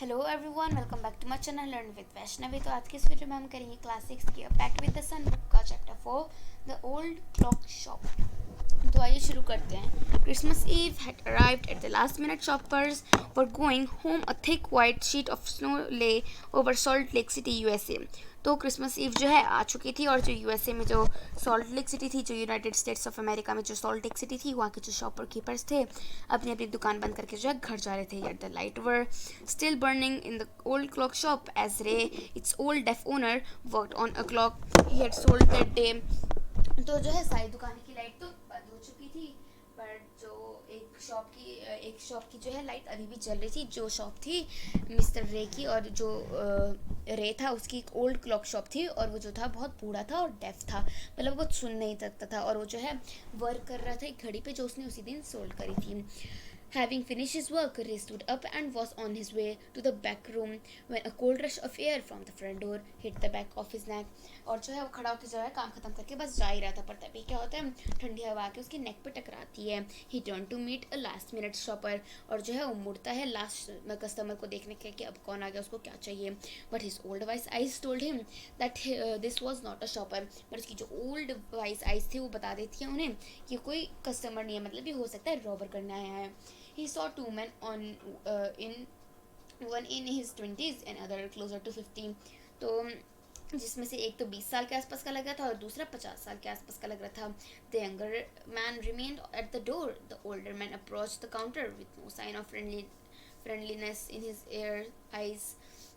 Hello everyone, welcome back to my channel learn with Vaishnavi. तो आज की इस वीडियो में हम करेंगे क्लास 6 की pact with the sun book का chapter 4 the old clock shop. तो आइए शुरू करते हैं। Christmas eve had arrived at the last minute. Shoppers were going home. A thick white sheet of snow lay over Salt Lake City USA. तो Christmas eve जो है आ चुकी थी और जो यूएसए में जो सॉल्ट लेक सिटी थी, जो यूनाइटेड स्टेट्स ऑफ अमेरिका में जो सॉल्ट लेक सिटी थी, वहाँ के जो शॉपर कीपर्स थे अपनी अपनी दुकान बंद करके जो है घर जा रहे थे. यार the light were still burning in the old clock shop as Ray, its old deaf owner, worked on a clock he had sold that day. तो जो है सारी दुकान की लाइट तो बंद हो चुकी थी, पर जो एक शॉप की जो है लाइट अभी भी चल रही थी. जो शॉप थी मिस्टर रे की, और जो रे था उसकी एक ओल्ड क्लॉक शॉप थी, और वो जो था बहुत बूढ़ा था और डेफ था, मतलब वो सुन नहीं सकता था, और वो जो है वर्क कर रहा था एक घड़ी पे जो उसने उसी दिन सोल्ड करी थी. Having finished his work, Ray stood up and was on his way to the back room when a cold rush of air from the front door hit the back of his neck. और जो है वो खड़ा होकर जो है काम खत्म करके बस जा ही रहा था, पर तभी क्या होता है, ठंडी हवा आके उसकी नेक पे टकराती है. He turned to meet a last minute shopper. और जो है वो मुड़ता है लास्ट कस्टमर को देखने के कि अब कौन आ गया, उसको क्या चाहिए. But his old wise eyes told him that this was not a shopper. पर उसकी जो old wise eyes थी वो बता देती है उन्हें कि कोई कस्टमर नहीं है, मतलब ये हो सकता है रॉबर करने आया है. He saw two men in one in his 20s and other closer to 50. तो जिसमें से एक तो 20 साल के आसपास का लग रहा था और दूसरा 50 साल के आसपास का लग रहा था. The younger man remained at the door. The older man approached the counter with no sign of friendliness in his eyes.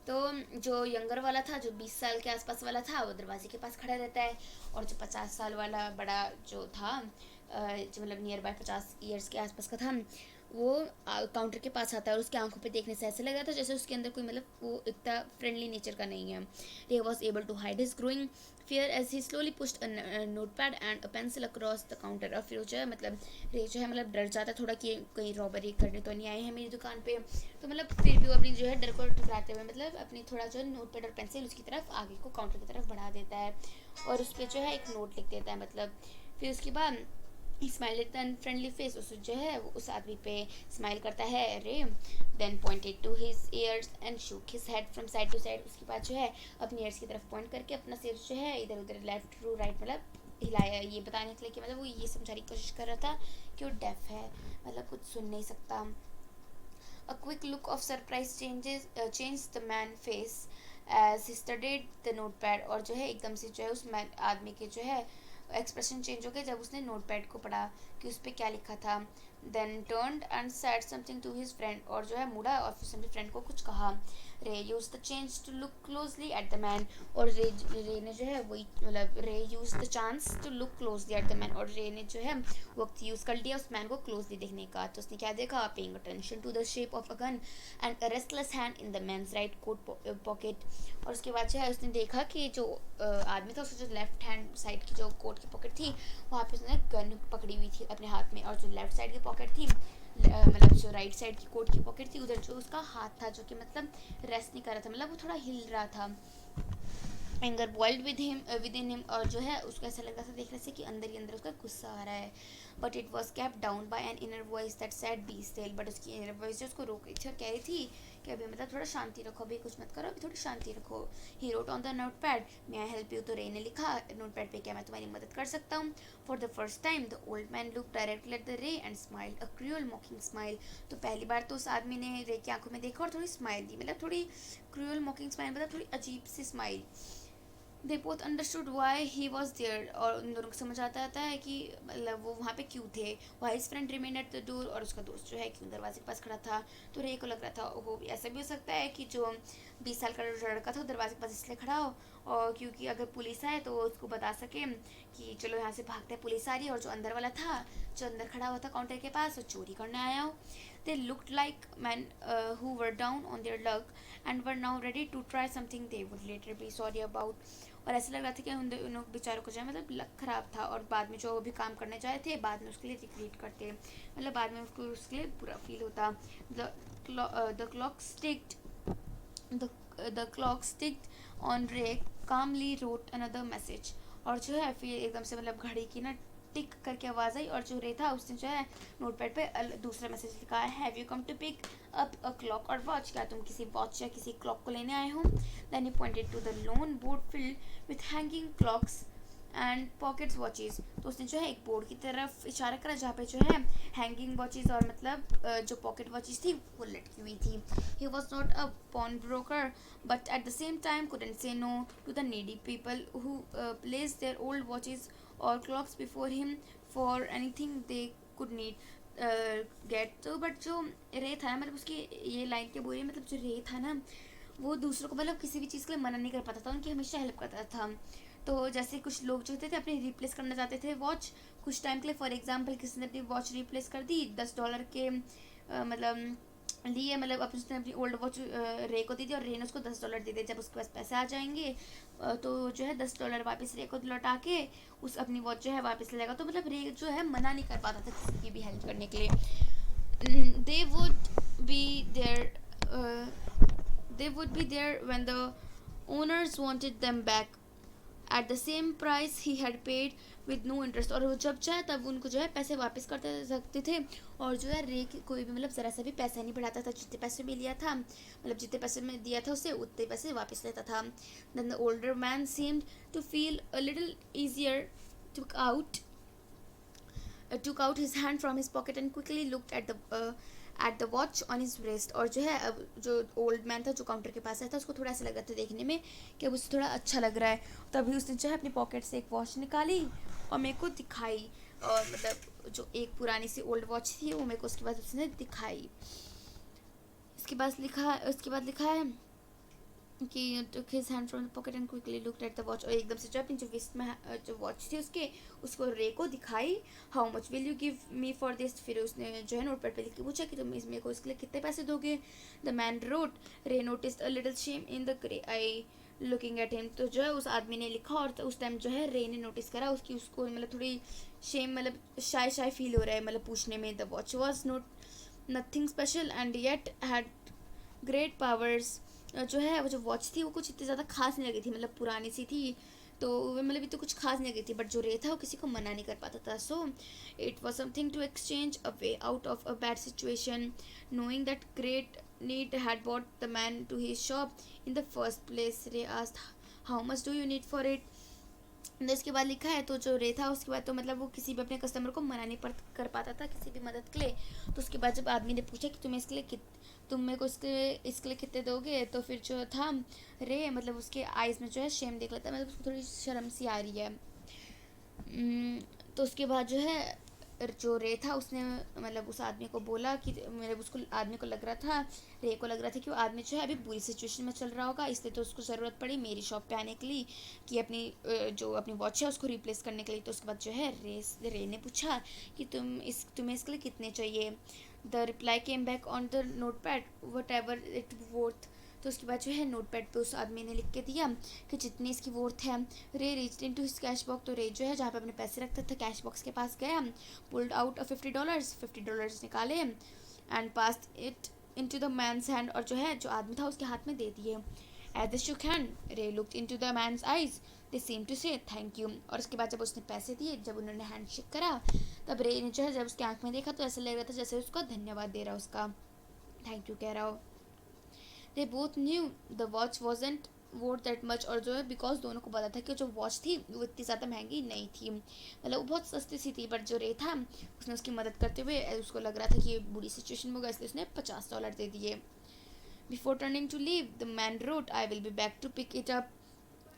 तो जो यंगर वाला था, जो 20 साल के आसपास वाला था, वो दरवाजे के पास खड़ा रहता है, और जो 50 साल वाला बड़ा जो था, जो मतलब नियर बाय 50 ईयर्स के आसपास का था, वो काउंटर के पास आता है, और उसकी आंखों पे देखने से ऐसे लग रहा था जैसे उसके अंदर कोई, मतलब वो इतना फ्रेंडली नेचर का नहीं है. Ray was able to hide his growing fear as he slowly pushed a notepad and a pencil across the counter. और फिर जो है मतलब रे जो है मतलब डर जाता थोड़ा कि कहीं रॉबरी करने तो नहीं आए हैं मेरी दुकान पे. तो मतलब फिर भी वो अपनी जो है डर को ठुकराते हुए मतलब अपनी थोड़ा जो है नोटपैड और पेंसिल उसकी तरफ आगे को काउंटर की तरफ बढ़ा देता है, और उस पर जो है एक नोट लिख देता है. मतलब फिर उसके बाद स्माइल एट फ्रेंडली फेस, उस जो है वो उस आदमी पे स्माइल करता है Ray. Then pointed to his ears and shook his head from side to side. उसके बाद जो है अपनी ईयर्स की तरफ पॉइंट करके अपना सिर जो है इधर उधर लेफ्ट टू राइट मतलब हिलाया, ये बताने के लिए कि मतलब वो ये समझाने की कोशिश कर रहा था कि वो डेफ है, मतलब कुछ सुन नहीं सकता. A quick look of surprise changed the man's face as he studied the notepad. और जो है एकदम से जो है उस आदमी के जो है एक्सप्रेशन चेंज हो गया जब उसने नोटपैड को पढ़ा कि उस पर क्या लिखा था. Then turned and said something to his friend. और जो है मुड़ा और फिर अपने फ्रेंड को कुछ कहा. Ray use the change to look closely at the man. और रे ने जो है वही मतलब Ray use the chance to look closely at the man. और रे ने जो है वक्त यूज़ कर लिया उस मैन को क्लोजली देखने का. तो उसने क्या देखा, paying attention to the shape of a gun and a restless hand in the man's right coat pocket. और उसके बाद जो है उसने देखा कि जो आदमी था उसकी जो लेफ्ट हैंड साइड की जो कोट की पॉकेट थी वहाँ पे उसने गन पकड़ी हुई थी अपने हाथ में, और जो लेफ्ट साइड की पॉकेट थी मतलब जो राइट साइड की कोट की पॉकेट थी उधर जो उसका हाथ था जो कि मतलब रेस्ट नहीं कर रहा था, मतलब वो थोड़ा हिल रहा था. Anger boiled with in him. और जो है उसको ऐसा लग रहा था देखने से कि अंदर ही अंदर उसका गुस्सा आ रहा है. But it was kept down by an inner voice that said be still. But उसकी इनर वॉइस जो उसको रोक रही थी और कह रही थी कि अभी मतलब थोड़ा शांति रखो, अभी कुछ मत करो, अभी थोड़ी शांति रखो. He wrote on the note pad, may I help you. तो रे ने लिखा नोट पैड पे, क्या मैं तुम्हारी मदद कर सकता हूँ. For the first time the old man look directly at the रे and smile a cruel मॉकिंग smile. तो पहली बार तो उस आदमी ने रे की आंखों में देखा और थोड़ी स्माइल दी, मतलब थोड़ी क्रूअल मॉकिंग स्माइल, मतलब थोड़ी अजीब सी smile. They both understood why he was there. और उन दोनों को समझ आता है कि मतलब वो वहाँ पे क्यों थे. Why his friend remain at the door. और उसका दोस्त जो है क्यों दरवाजे के पास खड़ा था. तो रे को लग रहा था वो भी ऐसा भी हो सकता है कि जो 20 साल का लड़का था दरवाजे के पास इसलिए खड़ा हो, और क्योंकि अगर पुलिस आए तो वो उसको बता सके कि चलो यहाँ से भागते हैं, पुलिस आ रही है. और जो अंदर वाला था जो अंदर खड़ा हुआ था काउंटर के पास वो चोरी करने आया हो. They looked like men who were down on their luck and were now ready to try something they would later be sorry about. और ऐसा लग रहा था कि उन बेचारों को जो है मतलब लक खराब था, और बाद में जो भी काम करने जाए थे बाद में उसके लिए रिग्रेट करते, मतलब बाद में उसको उसके लिए बुरा फील होता. The clock sticked the clock ticked on Ray calmly wrote another message. और जो है फिर एकदम से मतलब घड़ी की ना टिक करके आवाज़ आई और जो रे था उसने जो है नोटपैड पे दूसरा मैसेज लिखा है, have you come to pick up a clock और वॉच, क्या तुम किसी वॉच या किसी क्लॉक को लेने आए हो। Then he pointed to the loan board filled with hanging clocks and pockets watches. तो उसने जो है एक बोर्ड की तरफ इशारा करा जहाँ पे जो है हैंगिंग वॉचेस और मतलब जो पॉकेट वॉचेस थी वो लटकी हुई थी। He was not a pawn broker but at the same time couldn't say no to the needy people who placed their old watches or clocks before him for anything they could need get। तो but जो रे था मतलब उसकी ये line के बोलिए मतलब जो रे था ना वो दूसरों को मतलब किसी भी चीज़ के लिए मना नहीं कर पाता था, उनकी हमेशा हेल्प करता था। तो जैसे कुछ लोग जो होते थे अपने रिप्लेस करना चाहते थे वॉच कुछ टाइम के लिए, फॉर एग्जांपल किसी ने अपनी वॉच रिप्लेस कर दी $10 के मतलब लिए, मतलब अब उसने अपनी ओल्ड वॉच रे को दी थी और रे ने उसको $10 दे दिए। जब उसके पास पैसे आ जाएंगे तो जो है $10 वापस रे को लौटा के उस अपनी वॉच जो है वापस ले जाएगा। तो मतलब रे जो है मना नहीं कर पाता था किसी की भी हेल्प करने के लिए। uh, they would be there when the owners wanted them back at the same price he had paid with no interest। और वो जब चाहे तब उनको जो है पैसे वापस कर सकते थे और जो है रे कोई भी मतलब ज़रा सा भी पैसा नहीं बढ़ाता था, जितने पैसे में लिया था मतलब जितने पैसे में दिया था उसे उतने पैसे वापस लेता था। Then the older man seemed to feel a little easier, took out took out his hand from his pocket and quickly looked at the watch on his wrist। और जो है अब जो ओल्ड मैन था जो काउंटर के पास आया था उसको थोड़ा ऐसा लग रहा था देखने में कि अब उसे थोड़ा अच्छा लग रहा है, तभी उसने जो है अपनी पॉकेट से एक वॉच निकाली और मेरे को दिखाई। और मतलब जो एक पुरानी सी ओल्ड वॉच थी वो मेरे को उसके बाद उसने दिखाई। उसके बाद लिखा है कि took his hand from the pocket and quickly looked at the watch। और एकदम से जो अपनी जो विस्ट में जो वॉच थी उसको रे को दिखाई। How much will you give me for this. फिर उसने जो है नोटपैड पे लिख के पूछा कि तुम मेरे को इसके लिए कितने पैसे दोगे। द मैन रोट, रे noticed a little shame in the grey I looking at him. तो जो है उस आदमी ने लिखा और तो उस टाइम जो है रे ने नोटिस करा उसको मतलब थोड़ी शेम मतलब शाय फील हो रहा है मतलब पूछने में। The watch was nothing special and yet had great powers. जो है वो जो वॉच थी वो कुछ इतनी ज़्यादा खास नहीं लगी थी, मतलब पुरानी सी थी तो वो मतलब इतनी कुछ खास नहीं लगी थी, बट जो रे था वो किसी को मना नहीं कर पाता था। So it was something to exchange a way out of a bad situation, knowing that great need had bought the man to his shop in the first place. Ray asked how much do you need for it. इसके बाद लिखा है तो जो रे था उसके बाद तो मतलब वो किसी भी अपने कस्टमर को मना नहीं कर पाता था किसी भी मदद के लिए। तो उसके बाद जब आदमी ने पूछा कि तुम मेरे को इसके लिए कितने दोगे, तो फिर जो था रे मतलब उसके आइज़ में जो है शेम देख लेता है, मतलब उसको थोड़ी शर्म सी आ रही है। तो उसके बाद जो है जो रे था उसने मतलब उस आदमी को बोला कि मतलब उसको आदमी को लग रहा था रे को लग रहा था कि वो आदमी जो है अभी बुरी सिचुएशन में चल रहा होगा, इसलिए तो उसको ज़रूरत पड़ी मेरी शॉप पे आने के लिए कि जो अपनी वॉच है उसको रिप्लेस करने के लिए। तो उसके बाद जो है रे ने पूछा कि तुम्हें इसके लिए कितने चाहिए। The reply came back on the note pad what ever it worth. तो उसके बाद जो है नोट पैड पे उस आदमी ने लिख के दिया कि जितनी इसकी वर्थ है। रे reached into his cash box. तो रे जो है जहाँ पे अपने पैसे रखता था कैश बॉक्स के पास गया, पुल्ड आउट $50 निकाले and passed it into the man's hand. और जो है जो आदमी था उसके हाथ में दे दिए। As the shook hand Ray looked into the man's eyes, they same to say thank you. और उसके बाद जब उसने पैसे दिए, जब उन्होंने हैंड शेक करा, तब रे ने जो है जब उसके आंख में देखा तो ऐसा लग रहा था जैसे उसका धन्यवाद दे रहा, उसका थैंक यू कह रहा हो। They both new the watch wasn't worth that much. और जो है बिकॉज दोनों को पता था कि जो वॉच थी वो इतनी ज़्यादा महंगी नहीं थी, मतलब वो बहुत सस्ती सी थी। बट जो रे था उसने उसकी मदद करते हुए उसको लग रहा था कि ये बुरी सिचुएशन में होगा, इसलिए उसने $50 दे दिए। Before turning to leave the man wrote I will be back to pick it up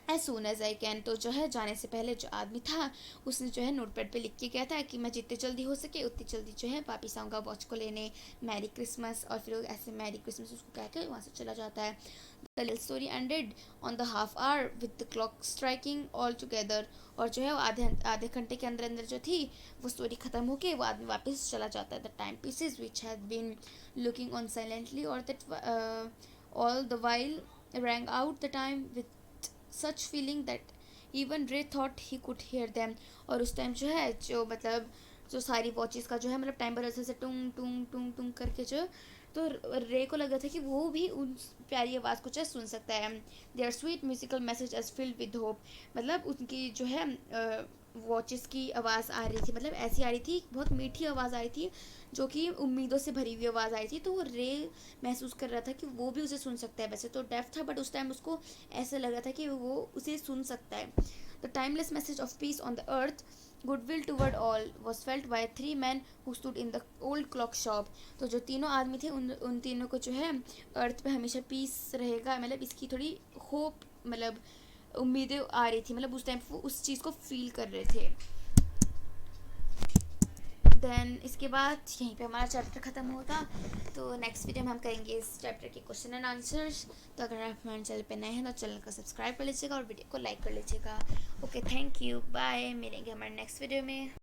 as soon as I can. तो जो है जाने से पहले जो आदमी था उसने जो है नोटपैड पे लिख के गया था कि मैं जितनी जल्दी हो सके उतनी जल्दी जो है वापस आऊँगा वॉच को लेने, मैरी क्रिसमस। और फिर ऐसे मैरी क्रिसमस उसको कह के वहाँ से चला जाता है। The little story ended on the half hour with the clock striking all together. और जो है वो आधे घंटे के अंदर अंदर जो थी वो स्टोरी ख़त्म होके वो आदमी वापस चला जाता है। The timepieces which had been looking on silently और that all the while rang out the time with such feeling that even Ray thought he could hear them। और उस टाइम जो है जो मतलब जो सारी वॉचेस का जो है मतलब टाइम पर ऐसे टुंग टुंग टुंग टुंग करके जो तो रे को लगा था कि वो भी उन प्यारी आवाज़ को जो सुन सकता है। Their sweet musical message as filled with hope. मतलब उनकी जो है वॉचेस की आवाज़ आ रही थी, मतलब ऐसी आ रही थी, बहुत मीठी आवाज़ आ रही थी जो कि उम्मीदों से भरी हुई आवाज़ आ रही थी। तो वो रे महसूस कर रहा था कि वो भी उसे सुन सकता है। वैसे तो डेफ था, बट उस टाइम उसको ऐसा लग रहा था कि वो उसे सुन सकता है। The timeless message of peace on the earth, goodwill toward all, was felt by 3 men who stood in the old clock shop. तो जो तीनों आदमी थे उन तीनों को जो है अर्थ पे हमेशा पीस रहेगा, मतलब इसकी थोड़ी होप, मतलब उम्मीदें आ रही थी, मतलब उस टाइम वो उस चीज़ को फील कर रहे थे। देन इसके बाद यहीं पे हमारा चैप्टर ख़त्म होगा। तो नेक्स्ट वीडियो में हम करेंगे इस चैप्टर के क्वेश्चन एंड आंसर्स। तो अगर आप हमारे चैनल पे नए हैं तो चैनल को सब्सक्राइब कर लीजिएगा और वीडियो को लाइक कर लीजिएगा। ओके, थैंक यू, बाय, मिलेंगे हमारे नेक्स्ट वीडियो में।